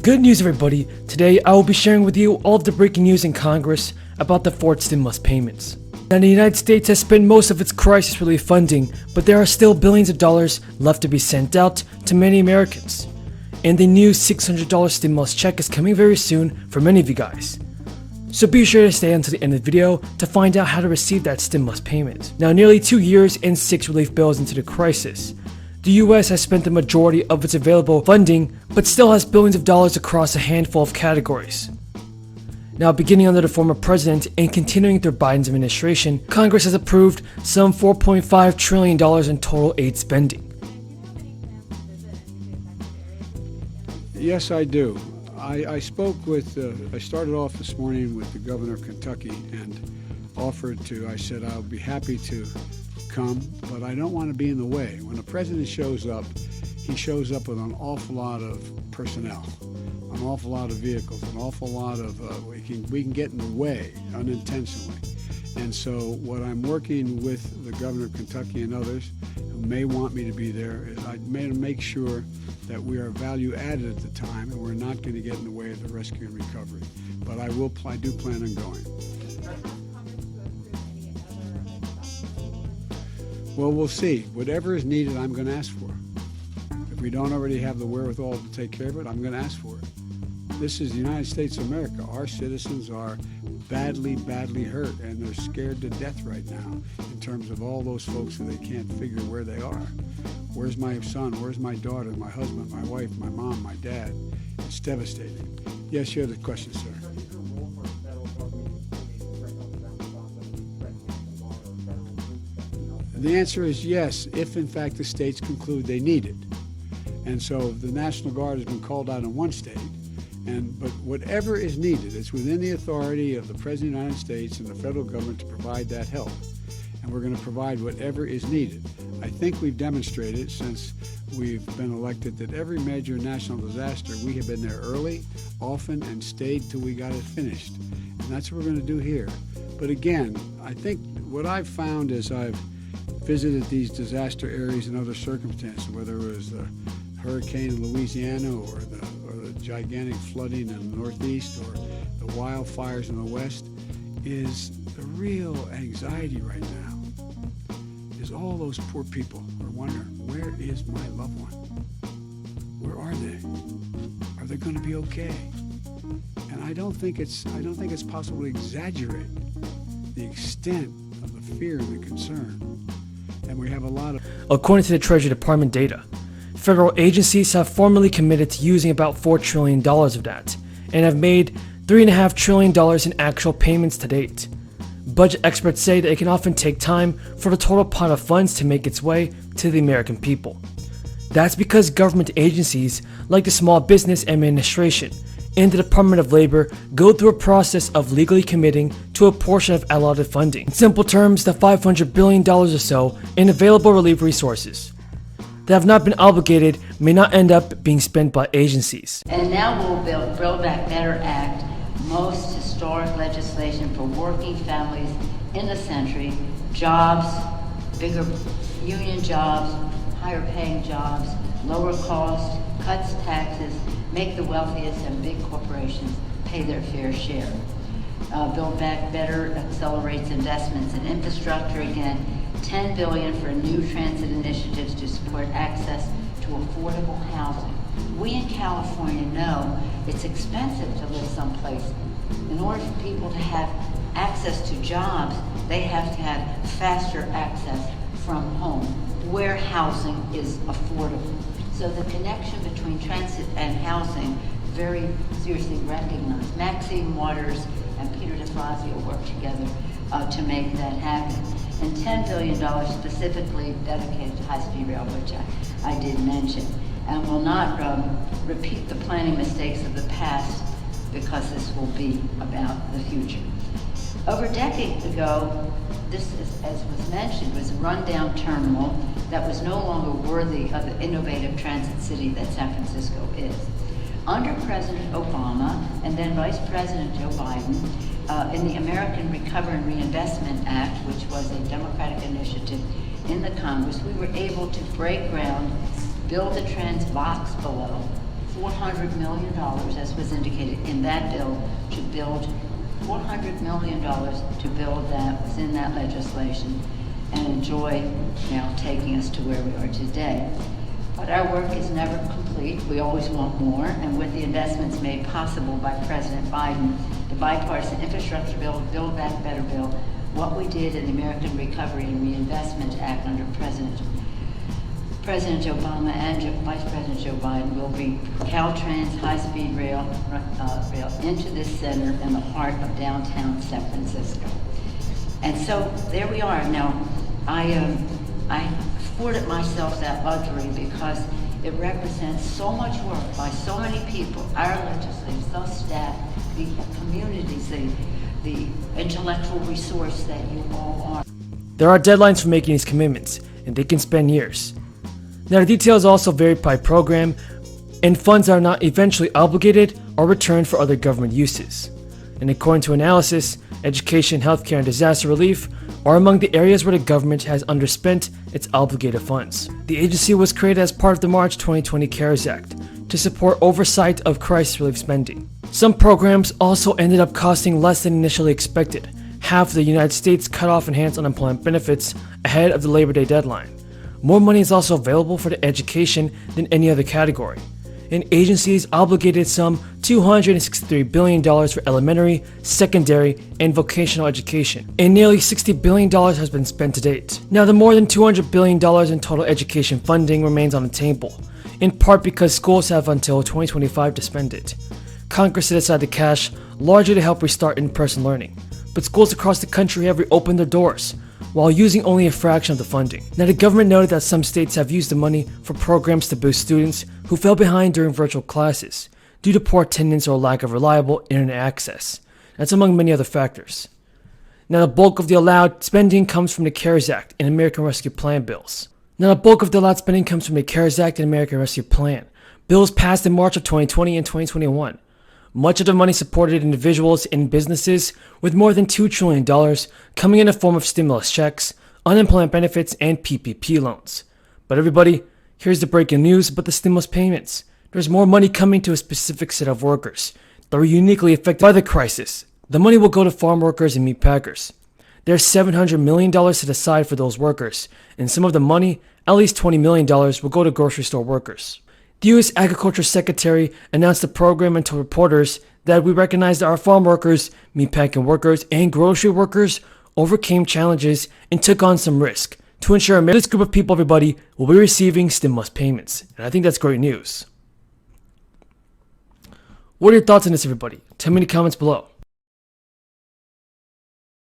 Good news, everybody. Today I will be sharing with you all of the breaking news in Congress about the fourth stimulus payments. Now, the United States has spent most of its crisis relief funding, but there are still billions of dollars left to be sent out to many Americans. And the new $600 stimulus check is coming very soon for many of you guys. So be sure to stay until the end of the video to find out how to receive that stimulus payment. Now, nearly 2 years and 6 relief bills into the crisis, the US has spent the majority of its available funding, but still has billions of dollars across a handful of categories. Now, beginning under the former president and continuing through Biden's administration, Congress has approved some $4.5 trillion in total aid spending. Yes, I do. I spoke with, I started off this morning with the governor of Kentucky and I said I'll be happy to come, but I don't want to be in the way. When a president shows up, he shows up with an awful lot of personnel, an awful lot of vehicles, an awful lot of, we can get in the way unintentionally. And so what I'm working with the governor of Kentucky and others who may want me to be there is I made to make sure that we are value added at the time and we're not going to get in the way of the rescue and recovery. But I do plan on going. Well, we'll see. Whatever is needed, I'm going to ask for. If we don't already have the wherewithal to take care of it, I'm going to ask for it. This is the United States of America. Our citizens are badly, badly hurt, and they're scared to death right now in terms of all those folks who they can't figure where they are. Where's my son? Where's my daughter? My husband? My wife? My mom? My dad? It's devastating. Yes, you have the question, sir. The answer is yes, if in fact the states conclude they need it. And so the National Guard has been called out in one state, but whatever is needed, it's within the authority of the President of the United States and the federal government to provide that help. And we're going to provide whatever is needed. I think we've demonstrated since we've been elected that every major national disaster, we have been there early, often, and stayed till we got it finished. And that's what we're going to do here. But again, I think what I've found is I've visited these disaster areas in other circumstances, whether it was the hurricane in Louisiana or the gigantic flooding in the Northeast or the wildfires in the West, is the real anxiety right now is all those poor people are wondering, where is my loved one? Where are they? Are they going to be okay? And I don't think it's possible to exaggerate the extent of the fear and the concern. And we have a lot of... According to the Treasury Department data, federal agencies have formally committed to using about $4 trillion of that, and have made $3.5 trillion in actual payments to date. Budget experts say that it can often take time for the total pot of funds to make its way to the American people. That's because government agencies like the Small Business Administration and the Department of Labor go through a process of legally committing to a portion of allotted funding. In simple terms, the $500 billion or so in available relief resources that have not been obligated may not end up being spent by agencies. And now we'll Build Back Better Act, most historic legislation for working families in the century, jobs, bigger union jobs, higher paying jobs, lower cost, cuts taxes, make the wealthiest and big corporations pay their fair share. Build Back Better accelerates investments in infrastructure again, $10 billion for new transit initiatives to support access to affordable housing. We in California know it's expensive to live someplace. In order for people to have access to jobs, they have to have faster access from home, where housing is affordable. So the connection between transit and housing, very seriously recognized. Maxine Waters and Peter DeFazio work together to make that happen. And $10 billion specifically dedicated to high-speed rail, which I did mention. And will not repeat the planning mistakes of the past, because this will be about the future. Over decades ago, this, as was mentioned, was a rundown terminal that was no longer worthy of the innovative transit city that San Francisco is. Under President Obama and then Vice President Joe Biden, in the American Recovery and Reinvestment Act, which was a Democratic initiative in the Congress, we were able to break ground, build a trans box below, $400 million, as was indicated in that bill, to build $400 million to build that was in that legislation, and enjoy now taking us to where we are today. But our work is never complete. We always want more, and with the investments made possible by President Biden, the bipartisan infrastructure bill, Build Back Better bill, what we did in the American Recovery and Reinvestment Act under President Obama and Vice President Joe Biden will bring Caltrans high-speed rail into this center in the heart of downtown San Francisco. And so there we are. Now, I afforded myself that luxury because it represents so much work by so many people, our legislators, the staff, the communities, the intellectual resource that you all are. There are deadlines for making these commitments, and they can span years. Now, the details also vary by program, and funds are not eventually obligated or returned for other government uses. And according to analysis, education, healthcare, and disaster relief are among the areas where the government has underspent its obligated funds. The agency was created as part of the March 2020 CARES Act to support oversight of crisis relief spending. Some programs also ended up costing less than initially expected. Half of the United States cut off enhanced unemployment benefits ahead of the Labor Day deadline. More money is also available for the education than any other category. And agencies obligated some $263 billion for elementary, secondary, and vocational education. And nearly $60 billion has been spent to date. Now, the more than $200 billion in total education funding remains on the table, in part because schools have until 2025 to spend it. Congress set aside the cash largely to help restart in-person learning, but schools across the country have reopened their doors, while using only a fraction of the funding. Now, the government noted that some states have used the money for programs to boost students who fell behind during virtual classes due to poor attendance or lack of reliable internet access. That's among many other factors. Now, the bulk of the allowed spending comes from the CARES Act and American Rescue Plan bills. Bills passed in March of 2020 and 2021. Much of the money supported individuals and businesses, with more than $2 trillion coming in the form of stimulus checks, unemployment benefits, and PPP loans. But everybody, here's the breaking news about the stimulus payments. There's more money coming to a specific set of workers that were uniquely affected by the crisis. The money will go to farm workers and meat packers. There's $700 million set aside for those workers, and some of the money, at least $20 million, will go to grocery store workers. The U.S. Agriculture Secretary announced the program and told reporters that we recognize that our farm workers, meatpacking workers, and grocery workers overcame challenges and took on some risk to ensure this group of people, everybody, will be receiving stimulus payments. And I think that's great news. What are your thoughts on this, everybody? Tell me in the comments below.